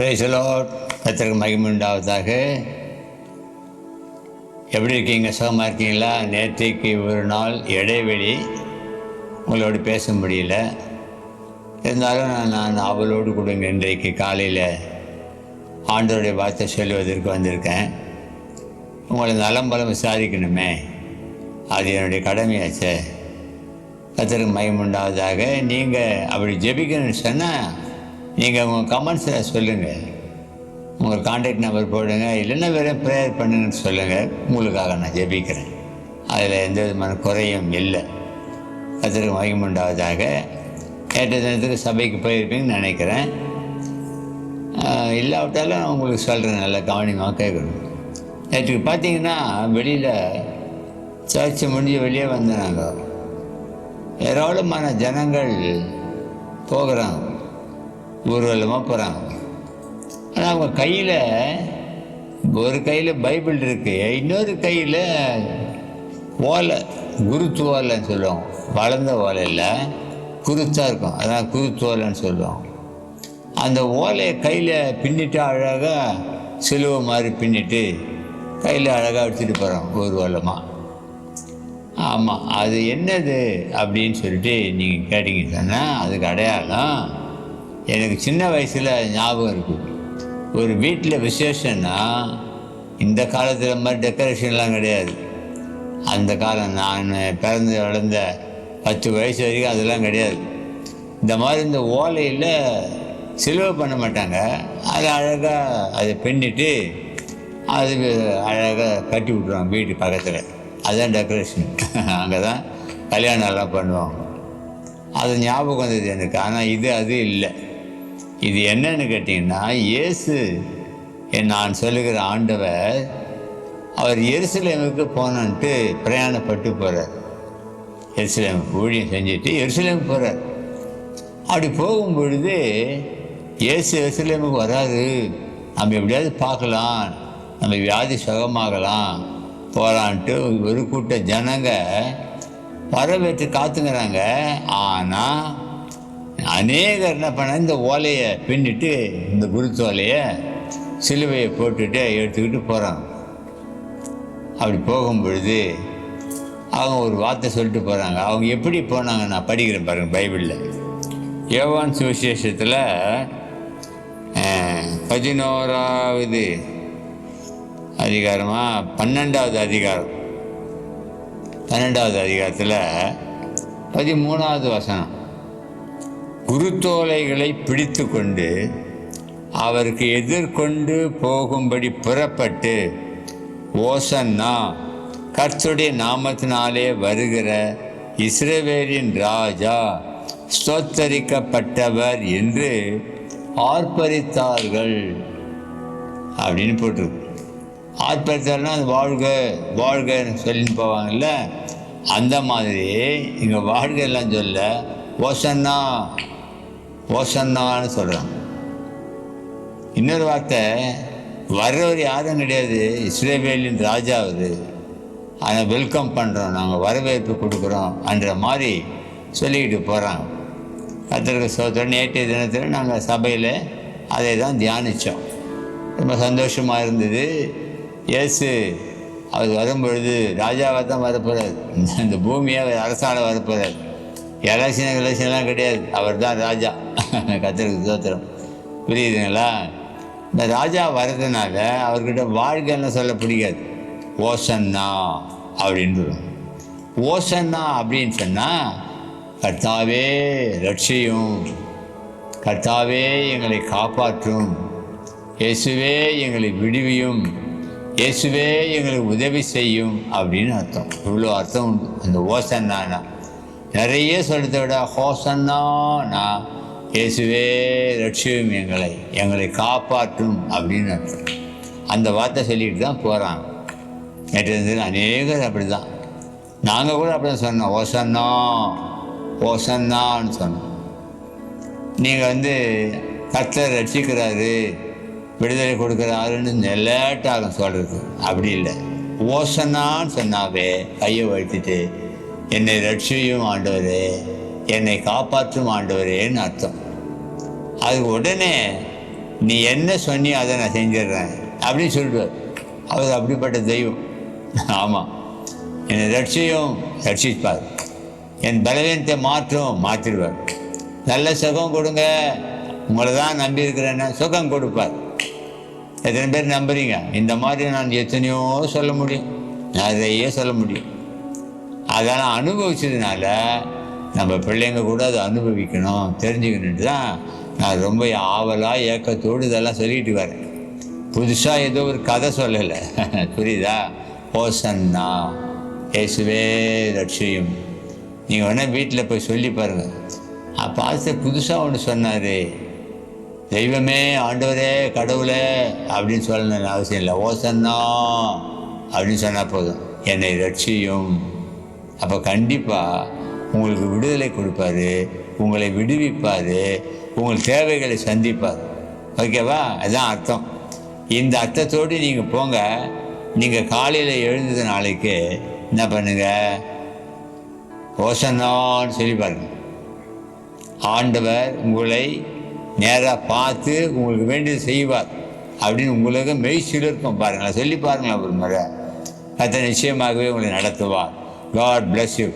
Praise the Lord. கர்த்தருக்கு மகிமை உண்டாவதாக. எப்படி இருக்கீங்க? சுகமாக இருக்கீங்களா? நேற்றைக்கு ஒரு நாள் இடைவெளி, உங்களோடு பேச முடியல. இருந்தாலும் நான் அவளோடு கொடுங்க இன்றைக்கு காலையில் ஆண்டவருடைய வார்த்தை சொல்லுவதற்கு வந்திருக்கேன். உங்களை நலம்பலம் விசாரிக்கணுமே, அது என்னுடைய கடமையாச்சே. கர்த்தருக்கு மகிமை உண்டாவதாக. நீங்கள் அப்படி ஜெபிக்கணும்னு சொன்னால் நீங்கள் உங்கள் கமெண்ட்ஸில் சொல்லுங்கள், உங்கள் கான்டாக்ட் நம்பர் போடுங்க, இல்லைன்னா வேறு ப்ரேயர் பண்ணுங்கன்னு சொல்லுங்கள். உங்களுக்காக நான் ஜெபிக்கிறேன். அதில் எந்த விதமான குறையும் இல்லை. கர்த்தருக்கு மகிமை உண்டாவதாக. நேற்று தினத்துக்கு சபைக்கு போயிருப்பீங்கன்னு நினைக்கிறேன். இல்லாவிட்டாலும் உங்களுக்கு சொல்கிறேன், நல்லா கவனமாக கேட்கணும். நேற்றுக்கு பார்த்தீங்கன்னா வெளியில் சர்ச்சு முடிஞ்சு வெளியே வந்தாங்க. ஏராளமான ஜனங்கள் போகிறாங்க, ஊர்வலமாக போகிறாங்க. ஆனால் அவங்க கையில் ஒரு கையில் பைபிள் இருக்குது, இன்னொரு கையில் ஓலை, குருத்து ஓலைன்னு சொல்லுவாங்க. வளர்ந்த ஓலை இல்லை, குருத்தாக இருக்கும், அதான் குருத்து ஓலைன்னு சொல்லுவாங்க. அந்த ஓலையை கையில் பின்னிட்டு அழகாக சிலுவை மாதிரி பின்னிட்டு கையில் அழகாக எடுத்துகிட்டு போகிறோம் ஊர்வலமாக. ஆமாம், அது என்னது அப்படின்னு சொல்லிட்டு நீங்கள் கேட்டீங்க சொன்னால் அதுக்கு அடையாளம் எனக்கு சின்ன வயசில் ஞாபகம் இருக்குது. ஒரு வீட்டில் விசேஷன்னா இந்த காலத்தில் மாதிரி டெக்கரேஷன்லாம் கிடையாது. அந்த காலம் நான் பிறந்து வளர்ந்த 10 வயசு வரைக்கும் அதெல்லாம் கிடையாது. இந்த மாதிரி இந்த ஓலையில் சிலுவை பண்ண மாட்டாங்க, அது அழகாக அதை பின்னிட்டு அது அழகாக கட்டி விட்ருவாங்க வீட்டு பக்கத்தில். அதுதான் டெக்கரேஷன். அங்கே தான் கல்யாணம்லாம் பண்ணுவாங்க. அது ஞாபகம் வந்தது எனக்கு. ஆனால் இது அது இல்லை. இது என்னன்னு கேட்டிங்கன்னா, இயேசு நான் சொல்லுகிற ஆண்டவர் அவர் எருசலேமுக்கு போனான்ட்டு பிரயாணப்பட்டு போகிறார். எருசலேமுக்கு ஊழியம் செஞ்சுட்டு எருசலேமுக்கு போகிறார். அப்படி போகும் பொழுது இயேசு எருசலேமுக்கு வராது, நம்ம எப்படியாவது பார்க்கலாம், நம்ம வியாதி சுகமாகலாம் போகலான்ட்டு ஒரு கூட்ட ஜனங்க வரவேற்று காத்துங்கிறாங்க. ஆனால் அநேகர் என்ன பண்ண, இந்த ஓலையை பின்னிட்டு, இந்த குருத்து ஓலையை சிலுவையை போட்டுட்டு எடுத்துக்கிட்டு போகிறாங்க. அப்படி போகும் பொழுது அவங்க ஒரு வார்த்தை சொல்லிட்டு போகிறாங்க. அவங்க எப்படி போனாங்க நான் படிக்கிறேன் பாருங்கள் பைபிளில். யோவான் சுவிசேஷத்தில் 11வது அதிகாரமாக 12வது அதிகாரம், 12வது அதிகாரத்தில் 13வது வசனம். குருத்தோலைகளை பிடித்து கொண்டு அவருக்கு எதிர்கொண்டு போகும்படி புறப்பட்டு, ஓசன்னா, கர்த்தருடைய நாமத்தினாலே வருகிற இஸ்ரவேலின் ராஜா ஸ்தோத்தரிக்கப்பட்டவர் என்று ஆர்ப்பரித்தார்கள் அப்படின்னு போட்டிருக்கு. ஆர்ப்பரித்தார்னா அது வாழ்க வாழ்கன்னு சொல்லின்னு போவாங்கல்ல, அந்த மாதிரி இங்கே வாழ்க எல்லாம் சொல்ல ஓசன்னா ஓசன்னான்னு சொல்கிறாங்க. இன்னொரு வார்த்தை, வர்றவர் யாரும் கிடையாது, இஸ்ரவேலின் ராஜா அவர். அதை வெல்கம் பண்ணுறோம், நாங்கள் வரவேற்பு கொடுக்குறோம் என்ற மாதிரி சொல்லிக்கிட்டு போகிறாங்க. கர்த்தருக்கு ஸ்தோத்திரம். நேற்றைய தினத்தில் நாங்கள் சபையில் அதை தான் தியானித்தோம். ரொம்ப சந்தோஷமாக இருந்தது. இயேசு அவர் வரும்பொழுது ராஜாவாக தான் வரப்போகிறார், இந்த பூமியை அரசாண வரப்போகிறார். எலெக்ஷன்லாம் கிடையாது, அவர் தான் ராஜா. கர்த்தருக்கு ஸ்தோத்திரம். புரியுதுங்களா? இந்த ராஜா வர்றதுனால அவர்கிட்ட வாழ்க்கைன்னு சொல்ல பிடிக்காது. ஓசன்னா அப்படின்னு. ஓசன்னா அப்படின்னு சொன்னால், கர்த்தாவே ரட்சியும், கர்த்தாவே எங்களை காப்பாற்றும், இயேசுவே எங்களை விடுவியும், இயேசுவே எங்களுக்கு உதவி செய்யும் அப்படின்னு அர்த்தம். இவ்வளோ அர்த்தம் உண்டு அந்த ஓசன்னானா. நிறைய சொல்கிறத விட ஹோசன்னானா இயேசுவே ரட்சியும், எங்களை காப்பாற்றும் அப்படின்னு அர்த்தம். அந்த வார்த்தை சொல்லிட்டு தான் போகிறாங்க. நேற்று அநேகர் அப்படி தான், நாங்கள் கூட அப்படி தான் சொன்னோம், ஓசன்னா ஓசன்னான்னு சொன்னோம். நீங்கள் கர்த்தர் ரட்சிக்கிறாரு, விடுதலை கொடுக்குறாருன்னு லேட்டாகும் சொல்கிறது. அப்படி இல்லை, ஓசன்னான்னு சொன்னாவே கையை வழுத்திட்டு என்னை ரட்சியும் ஆண்டவரே, என்னை காப்பாற்றும் ஆண்டவரேன்னு அர்த்தம். அது உடனே நீ என்ன சொன்னியோ அதை நான் செஞ்சிடுறேன் அப்படின்னு சொல்லிடுவார். அவர் அப்படிப்பட்ட தெய்வம். ஆமாம், என்னை ரட்சிப்பார். என் பலவீனத்தை மாற்றிடுவார். நல்ல சுகம் கொடுங்க, உங்களை தான் நம்பி இருக்கிறேன்னா சுகம் கொடுப்பார். எத்தனை பேர் நம்புறீங்க? இந்த மாதிரி நான் எத்தனையோ சொல்ல முடியும், நிறைய சொல்ல முடியும். அதெல்லாம் அனுபவிச்சதுனால நம்ம பிள்ளைங்க கூட அதை அனுபவிக்கணும், தெரிஞ்சுக்கணுன்ட்டு தான் நான் ரொம்ப ஆவலாக ஏக்கத்தோடு இதெல்லாம் சொல்லிட்டு வரேன். புதுசாக ஏதோ ஒரு கதை சொல்லலை, புரியுதா? ஓசன்னா, இயேசுவே ரட்சியும். நீங்கள் வேணால் வீட்டில் போய் சொல்லி பாருங்கள். பார்த்து புதுசாக ஒன்று சொன்னார், தெய்வமே, ஆண்டவரே, கடவுளே அப்படின்னு சொல்லணும்னு அவசியம் இல்லை. ஓசன்னா அப்படின்னு சொன்னால் போதும், என்னை ரட்சியும். அப்போ கண்டிப்பாக உங்களுக்கு விடுதலை கொடுப்பார், உங்களை விடுவிப்பார், உங்கள் தேவைகளை சந்திப்பார். ஓகேவா? அதுதான் அர்த்தம். இந்த அர்த்தத்தோடு நீங்கள் போங்க. நீங்கள் காலையில் எழுந்தது நாளைக்கு என்ன பண்ணுங்க, ஓசன்னான்னு சொல்லி பாருங்க. ஆண்டவர் உங்களை நேராக பார்த்து உங்களுக்கு வேண்டியது செய்வார் அப்படின்னு உங்களுக்கு மெய்சிலிருக்கும். பாருங்களேன், சொல்லி பாருங்களேன் ஒரு முறை. கர்த்தர் நிச்சயமாகவே உங்களை நடத்துவார். God bless you.